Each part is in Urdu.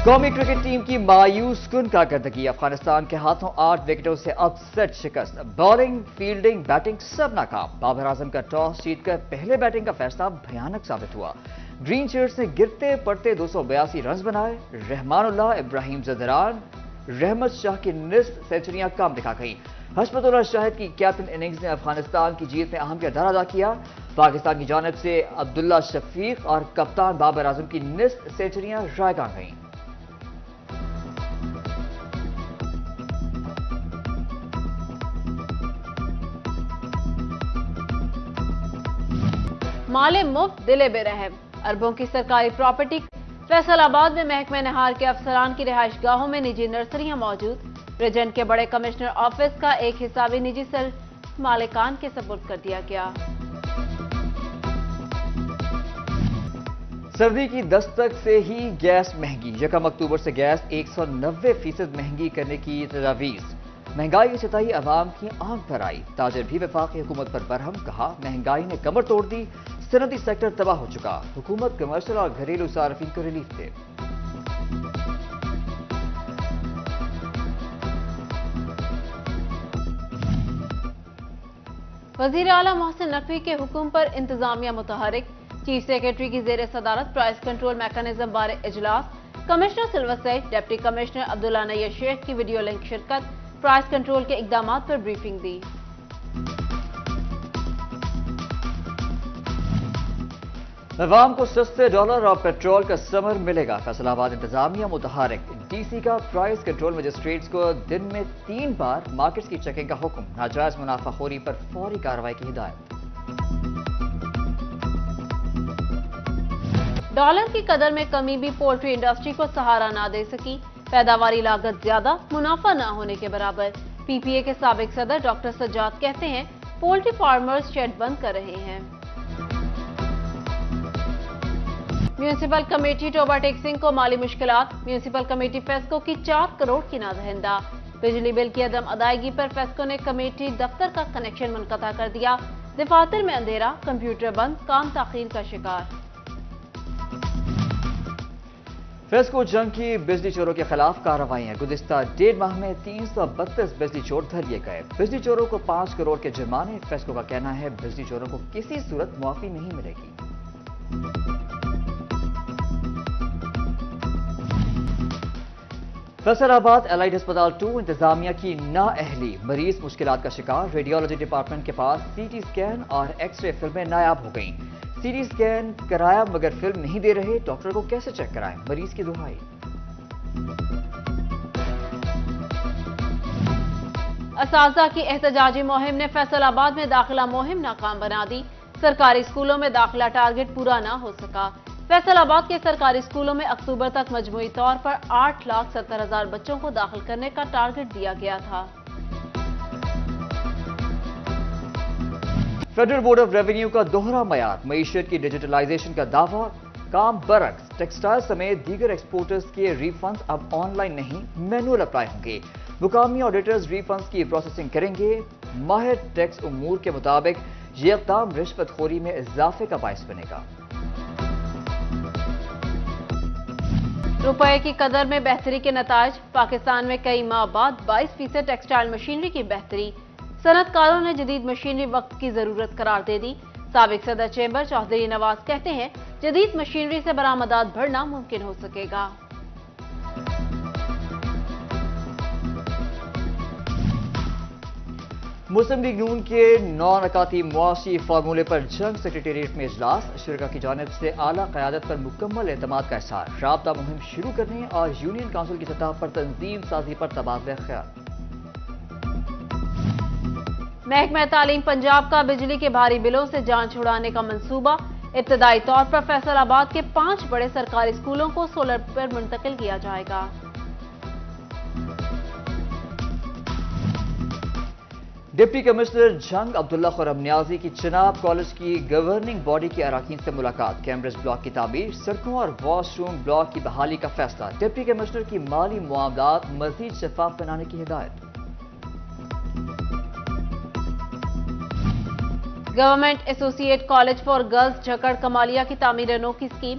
قومی کرکٹ ٹیم کی مایوس کن کارکردگی، افغانستان کے ہاتھوں 8 وکٹوں سے اپسیٹ شکست، بالنگ فیلڈنگ بیٹنگ سب ناکام، بابر اعظم کا ٹاس جیت کر پہلے بیٹنگ کا فیصلہ بھیانک ثابت ہوا، گرین شرٹس نے گرتے پڑتے 282 رنز بنائے، رحمان اللہ، ابراہیم زدران، رحمت شاہ کی نصف سینچریاں کام دکھا گئیں، حشمت اللہ شاہد کی کیپٹن اننگز نے افغانستان کی جیت میں اہم کردار ادا کیا، پاکستان کی جانب سے عبداللہ شفیق اور کپتان بابر اعظم کی نصف سینچریاں رائگاں گئیں۔ مال مفت دل بے رحم، اربوں کی سرکاری پراپرٹی، فیصل آباد میں محکمہ نہار کے افسران کی رہائش گاہوں میں نجی نرسریاں موجود، ریجنٹ کے بڑے کمشنر آفس کا ایک حصہ بھی نجی مالکان کے سپرد کر دیا گیا۔ سردی کی دستک سے ہی گیس مہنگی، 1 اکتوبر سے گیس 190% مہنگی کرنے کی تجاویز، مہنگائی کی ستائی عوام کی آنکھ پر آئی، تاجر بھی وفاقی حکومت پر برہم، کہا مہنگائی نے کمر توڑ دی، صنعتی سیکٹر تباہ ہو چکا، حکومت کمرشل اور گھریلو صارفین کو ریلیف دے۔ وزیر اعلیٰ محسن نقوی کے حکم پر انتظامیہ متحرک، چیف سیکرٹری کی زیر صدارت پرائز کنٹرول میکانزم بارے اجلاس، کمشنر سلور سیٹ، ڈپٹی کمشنر عبداللہ نیر شیخ کی ویڈیو لنک شرکت، پرائز کنٹرول کے اقدامات پر بریفنگ دی۔ عوام کو سستے ڈالر اور پیٹرول کا ثمر ملے گا، فیصل آباد انتظامیہ متحرک، ڈی سی کا پرائز کنٹرول مجسٹریٹس کو دن میں 3 بار مارکیٹس کی چیکنگ کا حکم، ناجائز منافع خوری پر فوری کارروائی کی ہدایت۔ ڈالر کی قدر میں کمی بھی پولٹری انڈسٹری کو سہارا نہ دے سکی، پیداواری لاگت زیادہ، منافع نہ ہونے کے برابر، پی پی اے کے سابق صدر ڈاکٹر سجاد کہتے ہیں پولٹری فارمرز شیڈ بند کر رہے ہیں۔ میونسپل کمیٹی ٹوبہ ٹیکسنگ کو مالی مشکلات، میونسپل کمیٹی فیسکو کی 4 کروڑ کی نادہندہ، بجلی بل کی عدم ادائیگی پر فیسکو نے کمیٹی دفتر کا کنیکشن منقطع کر دیا، دفاتر میں اندھیرا، کمپیوٹر بند، کام تاخیر کا شکار۔ فیسکو جنگ کی بجلی چوروں کے خلاف کارروائیاں، گزشتہ 1.5 ماہ میں 332 بجلی چور دھر لیے گئے، بجلی چوروں کو 5 کروڑ کے جرمانے، فیسکو کا کہنا ہے بجلی چوروں کو کسی صورت معافی نہیں ملے گی۔ فیصل آباد الائڈ ہسپتال 2 انتظامیہ کی نااہلی، مریض مشکلات کا شکار، ریڈیولوجی ڈپارٹمنٹ کے پاس سی ٹی اسکین اور ایکس رے فلمیں نایاب ہو گئیں، سی ٹی اسکین کرایا مگر فلم نہیں دے رہے، ڈاکٹر کو کیسے چیک کرائیں، مریض کی دہائی۔ اساتذہ کی احتجاجی مہم نے فیصل آباد میں داخلہ مہم ناکام بنا دی، سرکاری اسکولوں میں داخلہ ٹارگٹ پورا نہ ہو سکا، فیصل آباد کے سرکاری اسکولوں میں اکتوبر تک مجموعی طور پر 8,70,000 بچوں کو داخل کرنے کا ٹارگٹ دیا گیا تھا۔ فیڈرل بورڈ آف ریونیو کا دوہرا معیار، معیشت کی ڈیجیٹلائزیشن کا دعویٰ، کام برعکس، ٹیکسٹائل سمیت دیگر ایکسپورٹرز کے ری فنڈز اب آن لائن نہیں مینول اپلائی ہوں گے، مقامی آڈیٹرز ری فنڈز کی پروسیسنگ کریں گے، ماہر ٹیکس امور کے مطابق یہ اقدام رشوت خوری میں اضافے کا باعث بنے گا۔ روپے کی قدر میں بہتری کے نتائج، پاکستان میں کئی ماہ بعد 22% ٹیکسٹائل مشینری کی بہتری، صنعت کاروں نے جدید مشینری وقت کی ضرورت قرار دے دی، سابق صدر چیمبر چودھری نواز کہتے ہیں جدید مشینری سے برآمدات بڑھنا ممکن ہو سکے گا۔ مسلم لیگ نون کے 9 نکاتی معاشی فارمولے پر جنگ، سیکریٹریٹ میں اجلاس، شرکا کی جانب سے اعلیٰ قیادت پر مکمل اعتماد کا اظہار، رابطہ مہم شروع کرنے اور یونین کونسل کی سطح پر تنظیم سازی پر تبادلہ خیال۔ محکمہ تعلیم پنجاب کا بجلی کے بھاری بلوں سے جان چھڑانے کا منصوبہ، ابتدائی طور پر فیصل آباد کے 5 بڑے سرکاری اسکولوں کو سولر پر منتقل کیا جائے گا۔ ڈپٹی کمشنر جنگ عبداللہ خرم نیازی کی چناب کالج کی گورننگ باڈی کے اراکین سے ملاقات، کیمبرج بلاک کی تعمیر، سڑکوں اور واش روم بلاک کی بحالی کا فیصلہ، ڈپٹی کمشنر کی مالی معاملات مزید شفاف بنانے کی ہدایت۔ Government associate college for girls Jhakkar Kamalia کی تعمیر نو کی اسکیم،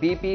BP,